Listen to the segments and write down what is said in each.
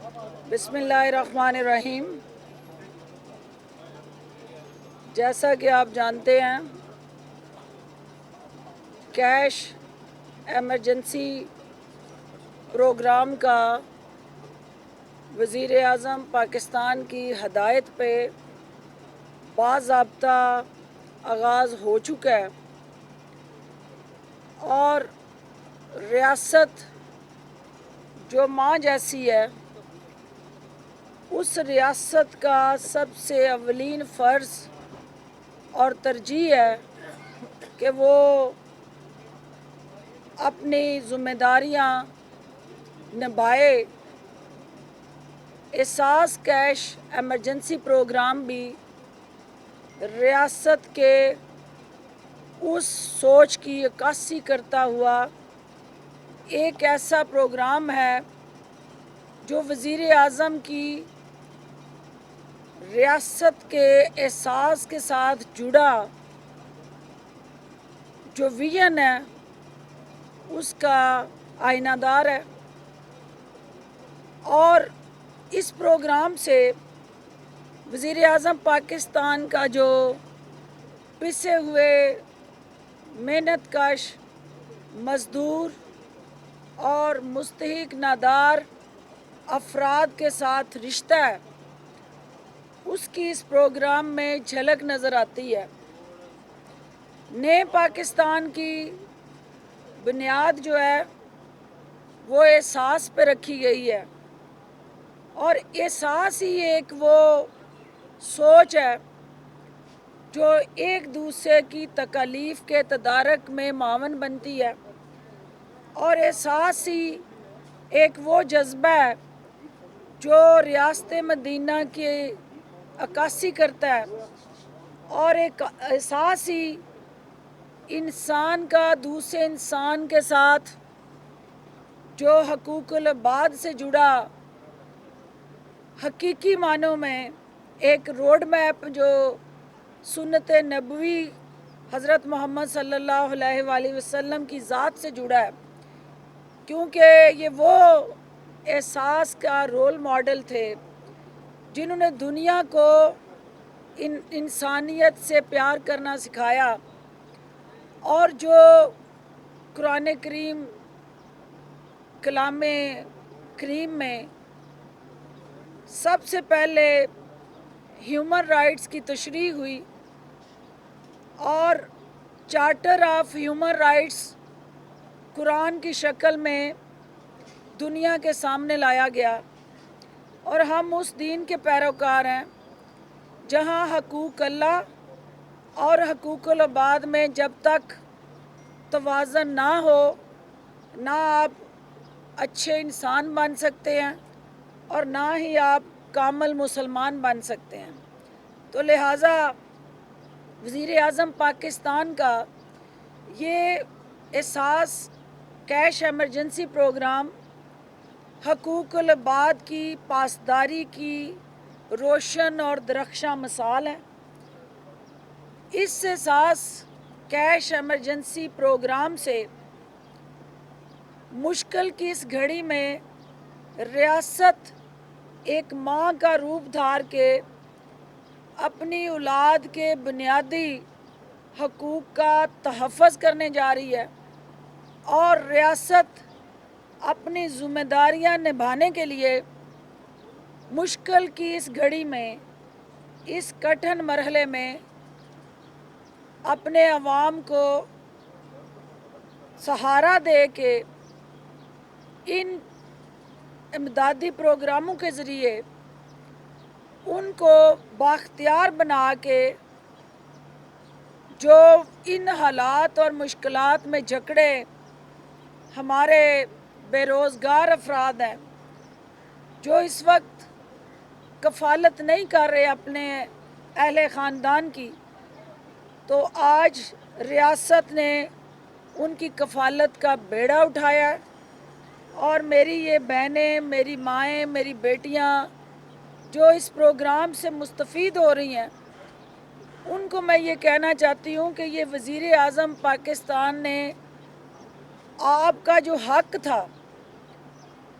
بسم اللہ الرحمن الرحیم۔ جیسا کہ آپ جانتے ہیں، کیش ایمرجنسی پروگرام کا وزیر اعظم پاکستان کی ہدایت پہ باضابطہ آغاز ہو چکا ہے، اور ریاست جو ماں جیسی ہے، اس ریاست کا سب سے اولین فرض اور ترجیح ہے کہ وہ اپنی ذمہ داریاں نبھائے۔ احساس کیش ایمرجنسی پروگرام بھی ریاست کے اس سوچ کی عکاسی کرتا ہوا ایک ایسا پروگرام ہے جو وزیر اعظم کی ریاست کے احساس کے ساتھ جڑا جو ویژن ہے، اس کا آئینہ دار ہے۔ اور اس پروگرام سے وزیر اعظم پاکستان کا جو پسے ہوئے محنت کش مزدور اور مستحق نادار افراد کے ساتھ رشتہ ہے، اس کی اس پروگرام میں جھلک نظر آتی ہے۔ نئے پاکستان کی بنیاد جو ہے وہ احساس پہ رکھی گئی ہے، اور احساس ہی ایک وہ سوچ ہے جو ایک دوسرے کی تکالیف کے تدارک میں معاون بنتی ہے، اور احساس ہی ایک وہ جذبہ ہے جو ریاست مدینہ کی عکاسی کرتا ہے، اور ایک احساس ہی انسان کا دوسرے انسان کے ساتھ جو حقوق العباد سے جڑا حقیقی معنوں میں ایک روڈ میپ جو سنت نبوی حضرت محمد صلی اللہ علیہ وآلہ وسلم کی ذات سے جڑا ہے، کیونکہ یہ وہ احساس کا رول ماڈل تھے جنہوں نے دنیا کو انسانیت سے پیار کرنا سکھایا، اور جو قرآن کریم کلام کریم میں سب سے پہلے ہیومن رائٹس کی تشریح ہوئی، اور چارٹر آف ہیومن رائٹس قرآن کی شکل میں دنیا کے سامنے لایا گیا، اور ہم اس دین کے پیروکار ہیں جہاں حقوق اللہ اور حقوق العباد میں جب تک توازن نہ ہو، نہ آپ اچھے انسان بن سکتے ہیں اور نہ ہی آپ کامل مسلمان بن سکتے ہیں۔ تو لہٰذا وزیر اعظم پاکستان کا یہ احساس کیش ایمرجنسی پروگرام حقوق العباد کی پاسداری کی روشن اور درخشاں مثال ہے۔ اس احساس کیش ایمرجنسی پروگرام سے مشکل کی اس گھڑی میں ریاست ایک ماں کا روپ دھار کے اپنی اولاد کے بنیادی حقوق کا تحفظ کرنے جا رہی ہے، اور ریاست اپنی ذمہ داریاں نبھانے کے لیے مشکل کی اس گھڑی میں، اس کٹھن مرحلے میں اپنے عوام کو سہارا دے کے ان امدادی پروگراموں کے ذریعے ان کو بااختیار بنا کے جو ان حالات اور مشکلات میں جکڑے ہمارے بے روزگار افراد ہیں، جو اس وقت کفالت نہیں کر رہے اپنے اہل خاندان کی، تو آج ریاست نے ان کی کفالت کا بیڑا اٹھایا ہے، اور میری یہ بہنیں، میری مائیں، میری بیٹیاں جو اس پروگرام سے مستفید ہو رہی ہیں، ان کو میں یہ کہنا چاہتی ہوں کہ یہ وزیر اعظم پاکستان نے آپ کا جو حق تھا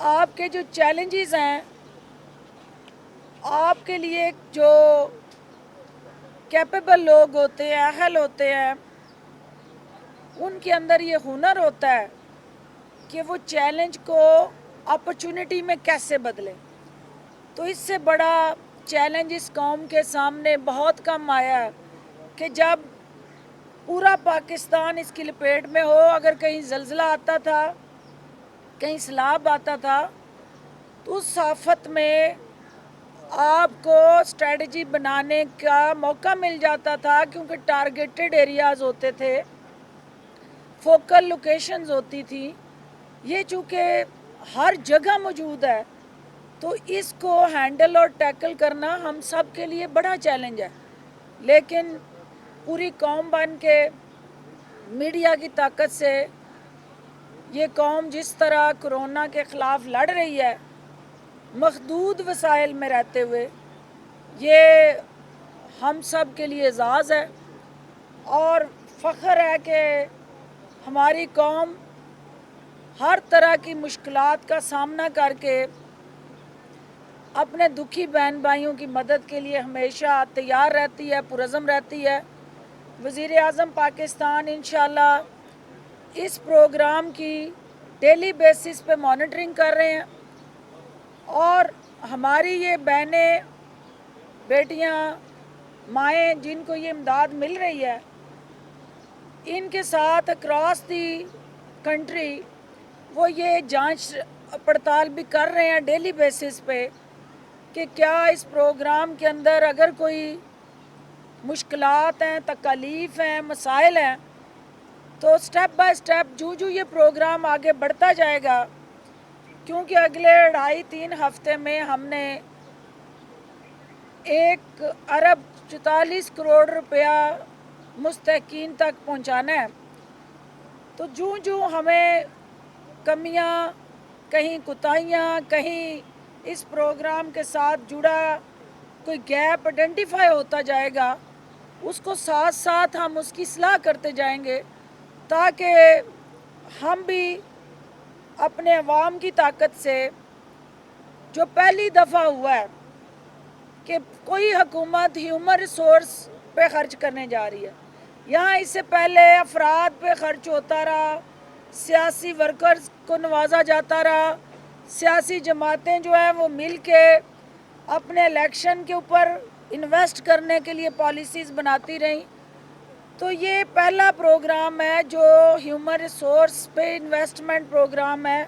آپ کے جو چیلنجز ہیں، آپ کے لیے جو کیپیبل لوگ ہوتے ہیں، اہل ہوتے ہیں، ان کے اندر یہ ہنر ہوتا ہے کہ وہ چیلنج کو اپرچونٹی میں کیسے بدلیں۔ تو اس سے بڑا چیلنج اس قوم کے سامنے بہت کم آیا ہے کہ جب پورا پاکستان اس کی لپیٹ میں ہو، اگر کہیں زلزلہ آتا تھا، کہیں سیلاب آتا تھا، تو اس آفت میں آپ کو اسٹریٹجی بنانے کا موقع مل جاتا تھا، کیونکہ ٹارگیٹڈ ایریاز ہوتے تھے، فوکل لوکیشنز ہوتی تھی۔ یہ چونکہ ہر جگہ موجود ہے، تو اس کو ہینڈل اور ٹیکل کرنا ہم سب کے لیے بڑا چیلنج ہے۔ لیکن پوری قوم بن کے میڈیا کی طاقت سے یہ قوم جس طرح کرونا کے خلاف لڑ رہی ہے، محدود وسائل میں رہتے ہوئے، یہ ہم سب کے لیے اعزاز ہے اور فخر ہے کہ ہماری قوم ہر طرح کی مشکلات کا سامنا کر کے اپنے دکھی بہن بھائیوں کی مدد کے لیے ہمیشہ تیار رہتی ہے، پرعزم رہتی ہے۔ وزیر اعظم پاکستان انشاءاللہ اس پروگرام کی ڈیلی بیسس پہ مانیٹرنگ کر رہے ہیں، اور ہماری یہ بہنیں، بیٹیاں، مائیں جن کو یہ امداد مل رہی ہے، ان کے ساتھ اکراس دی کنٹری وہ یہ جانچ پڑتال بھی کر رہے ہیں ڈیلی بیسس پہ کہ کیا اس پروگرام کے اندر اگر کوئی مشکلات ہیں، تکالیف ہیں، مسائل ہیں، تو سٹیپ بائی سٹیپ جو یہ پروگرام آگے بڑھتا جائے گا، کیونکہ اگلے 2.5-3 ہفتے میں ہم نے 1 ارب 44 کروڑ روپیہ مستحقین تک پہنچانا ہے۔ تو جو ہمیں کمیاں، کہیں کوتاہیاں، کہیں اس پروگرام کے ساتھ جڑا کوئی گیپ آئیڈینٹیفائی ہوتا جائے گا، اس کو ساتھ ساتھ ہم اس کی اصلاح کرتے جائیں گے، تاکہ ہم بھی اپنے عوام کی طاقت سے، جو پہلی دفعہ ہوا ہے کہ کوئی حکومت ہیومن ریسورس پہ خرچ کرنے جا رہی ہے، یہاں اس سے پہلے افراد پہ خرچ ہوتا رہا، سیاسی ورکرز کو نوازا جاتا رہا، سیاسی جماعتیں جو ہیں وہ مل کے اپنے الیکشن کے اوپر انویسٹ کرنے کے لیے پالیسیز بناتی رہیں۔ تو یہ پہلا پروگرام ہے جو ہیومن ریسورس پہ انویسٹمنٹ پروگرام ہے،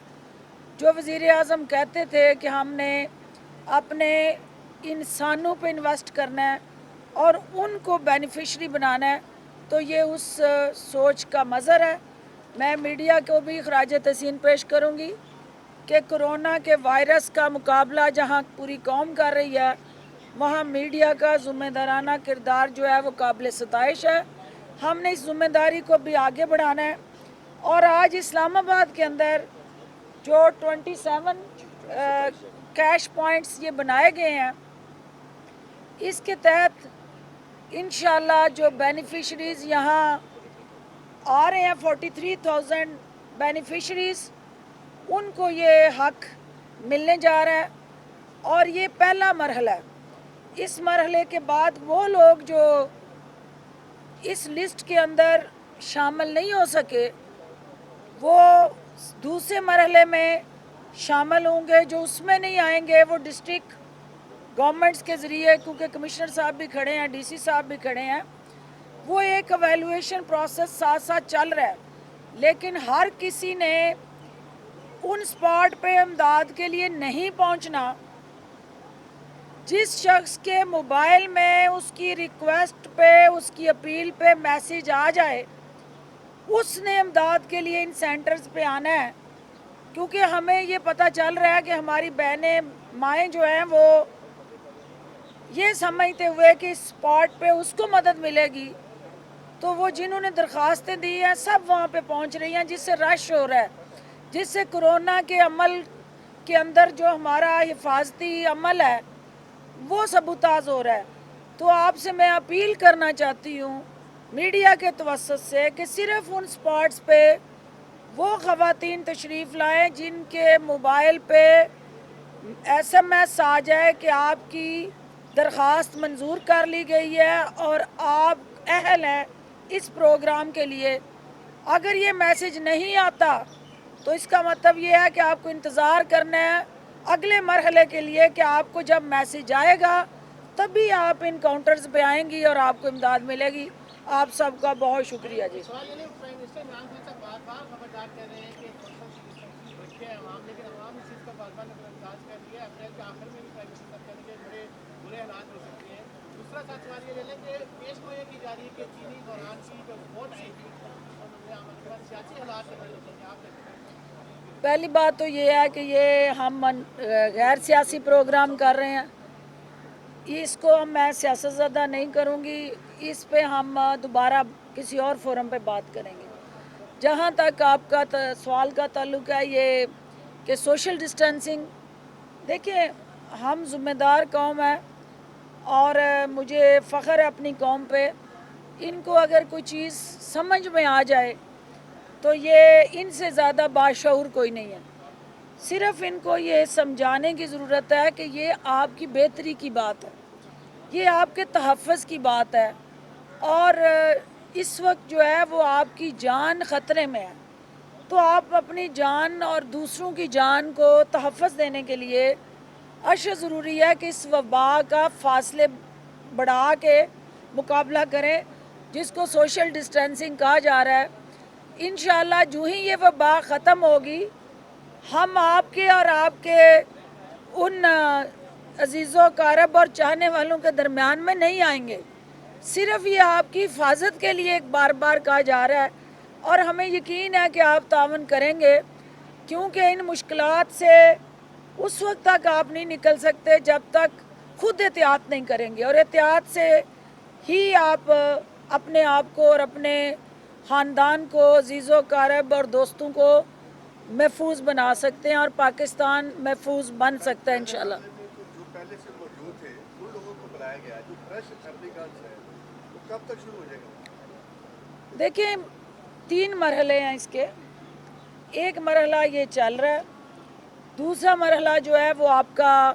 جو وزیر اعظم کہتے تھے کہ ہم نے اپنے انسانوں پہ انویسٹ کرنا ہے اور ان کو بینیفیشری بنانا ہے۔ تو یہ اس سوچ کا مظہر ہے۔ میں میڈیا کو بھی خراج تحسین پیش کروں گی کہ کرونا کے وائرس کا مقابلہ جہاں پوری قوم کر رہی ہے، وہاں میڈیا کا ذمہ دارانہ کردار جو ہے وہ قابل ستائش ہے۔ ہم نے اس ذمہ داری کو بھی آگے بڑھانا ہے، اور آج اسلام آباد کے اندر جو 27 کیش پوائنٹس یہ بنائے گئے ہیں، اس کے تحت انشاءاللہ جو بینیفیشریز یہاں آ رہے ہیں 43,000 بینیفیشریز، ان کو یہ حق ملنے جا رہا ہے، اور یہ پہلا مرحلہ ہے۔ اس مرحلے کے بعد وہ لوگ جو اس لسٹ کے اندر شامل نہیں ہو سکے، وہ دوسرے مرحلے میں شامل ہوں گے۔ جو اس میں نہیں آئیں گے، وہ ڈسٹرکٹ گورنمنٹس کے ذریعے، کیونکہ کمشنر صاحب بھی کھڑے ہیں، ڈی سی صاحب بھی کھڑے ہیں، وہ ایک ایویلویشن پروسیس ساتھ ساتھ چل رہا ہے۔ لیکن ہر کسی نے ان سپاٹ پہ امداد کے لیے نہیں پہنچنا۔ جس شخص کے موبائل میں اس کی ریکویسٹ پہ، اس کی اپیل پہ میسیج آ جائے، اس نے امداد کے لیے ان سینٹرز پہ آنا ہے، کیونکہ ہمیں یہ پتہ چل رہا ہے کہ ہماری بہنیں، مائیں جو ہیں، وہ یہ سمجھتے ہوئے کہ اس اسپاٹ پہ اس کو مدد ملے گی، تو وہ جنہوں نے درخواستیں دی ہیں سب وہاں پہ پہنچ رہی ہیں، جس سے رش ہو رہا ہے، جس سے کرونا کے عمل کے اندر جو ہمارا حفاظتی عمل ہے وہ سبوتاز ہو رہا ہے۔ تو آپ سے میں اپیل کرنا چاہتی ہوں میڈیا کے توسط سے کہ صرف ان سپاٹس پہ وہ خواتین تشریف لائیں جن کے موبائل پہ SMS آ جائے کہ آپ کی درخواست منظور کر لی گئی ہے اور آپ اہل ہیں اس پروگرام کے لیے. اگر یہ میسج نہیں آتا تو اس کا مطلب یہ ہے کہ آپ کو انتظار کرنا ہے اگلے مرحلے کے لیے کہ آپ کو جب میسج آئے گا تبھی آپ ان کاؤنٹرز پہ آئیں گی اور آپ کو امداد ملے گی. آپ سب کا بہت شکریہ جی. پہلی بات تو یہ ہے کہ یہ ہم غیر سیاسی پروگرام کر رہے ہیں. اس کو میں سیاست زدہ نہیں کروں گی. اس پہ ہم دوبارہ کسی اور فورم پہ بات کریں گے. جہاں تک آپ کا سوال کا تعلق ہے یہ کہ سوشل ڈسٹینسنگ، دیکھیں ہم ذمہ دار قوم ہے اور مجھے فخر ہے اپنی قوم پہ. ان کو اگر کوئی چیز سمجھ میں آ جائے تو یہ ان سے زیادہ باشعور کوئی نہیں ہے. صرف ان کو یہ سمجھانے کی ضرورت ہے کہ یہ آپ کی بہتری کی بات ہے، یہ آپ کے تحفظ کی بات ہے اور اس وقت جو ہے وہ آپ کی جان خطرے میں ہے. تو آپ اپنی جان اور دوسروں کی جان کو تحفظ دینے کے لیے اشد ضروری ہے کہ اس وبا کا فاصلے بڑھا کے مقابلہ کریں جس کو سوشل ڈسٹینسنگ کہا جا رہا ہے. انشاءاللہ جو ہی یہ وبا ختم ہوگی ہم آپ کے اور آپ کے ان عزیز و اقارب اور چاہنے والوں کے درمیان میں نہیں آئیں گے. صرف یہ آپ کی حفاظت کے لیے ایک بار بار کہا جا رہا ہے اور ہمیں یقین ہے کہ آپ تعاون کریں گے کیونکہ ان مشکلات سے اس وقت تک آپ نہیں نکل سکتے جب تک خود احتیاط نہیں کریں گے. اور احتیاط سے ہی آپ اپنے آپ کو اور اپنے خاندان کو، عزیز و اقارب اور دوستوں کو محفوظ بنا سکتے ہیں اور پاکستان محفوظ بن سکتا ہے انشاءاللہ. جو پہلے سے موجود تھے ان لوگوں کو بلایا گیا جو فریش ایپلیکانٹس ہیں وہ کب تک شروع ہو جائے گا؟ دیکھیں 3 مرحلے ہیں اس کے. ایک مرحلہ یہ چل رہا ہے، دوسرا مرحلہ جو ہے وہ آپ کا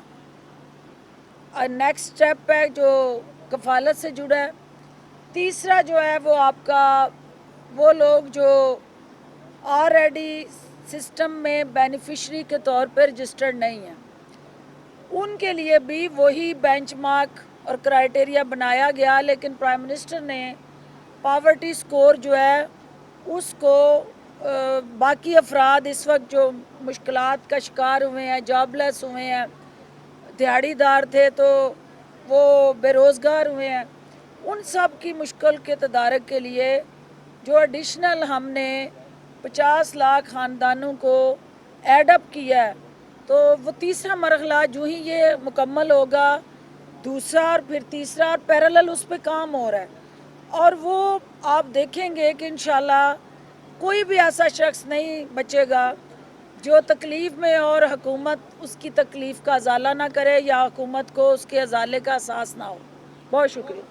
نیکسٹ سٹیپ ہے جو کفالت سے جڑا ہے. تیسرا جو ہے وہ آپ کا وہ لوگ جو آلریڈی سسٹم میں بینیفیشری کے طور پہ رجسٹرڈ نہیں ہیں ان کے لیے بھی وہی بینچ مارک اور کرائٹیریا بنایا گیا. لیکن پرائم منسٹر نے پاورٹی سکور جو ہے اس کو باقی افراد اس وقت جو مشکلات کا شکار ہوئے ہیں، جاب لیس ہوئے ہیں، دیہڑی دار تھے تو وہ بے روزگار ہوئے ہیں، ان سب کی مشکل کے تدارک کے لیے جو ایڈیشنل ہم نے 50 لاکھ خاندانوں کو ایڈ اپ کیا ہے. تو وہ تیسرا مرحلہ جو ہی یہ مکمل ہوگا دوسرا اور پھر تیسرا اور پیرالل اس پہ کام ہو رہا ہے اور وہ آپ دیکھیں گے کہ انشاءاللہ کوئی بھی ایسا شخص نہیں بچے گا جو تکلیف میں اور حکومت اس کی تکلیف کا ازالہ نہ کرے یا حکومت کو اس کے ازالے کا احساس نہ ہو. بہت شکریہ.